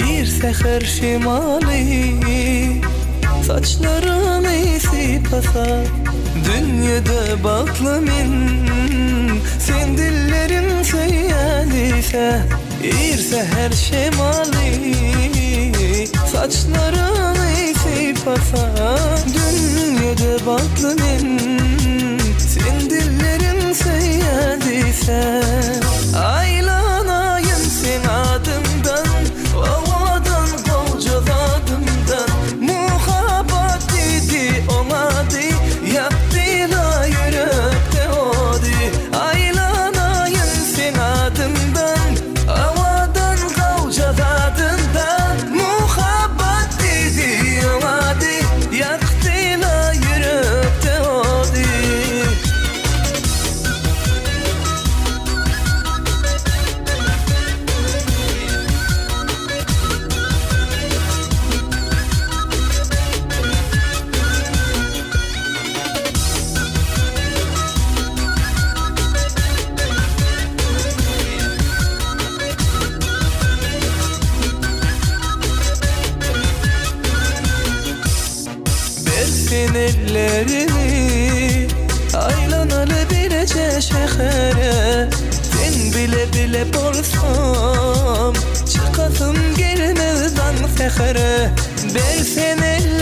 Bir seher şimali saçlarını sipasa dünyada baklı min sen dillerin söylese bir seher şimali saçlarını sipasa dünyada baklı min sen dillerin söylese aylanayım sen adımdan havadan kolcaladımdan muhabbet dedi olmadı yaptılar yürekte oldu aylanayım sen adımdan havadan kolcaladımdan muhabbet dedi olmadı yaptılar yürekte oldu. Versin ellerini aylanalı birece şehre sen bile bile bolsam çıkasım gelmezden sehre versin ellerini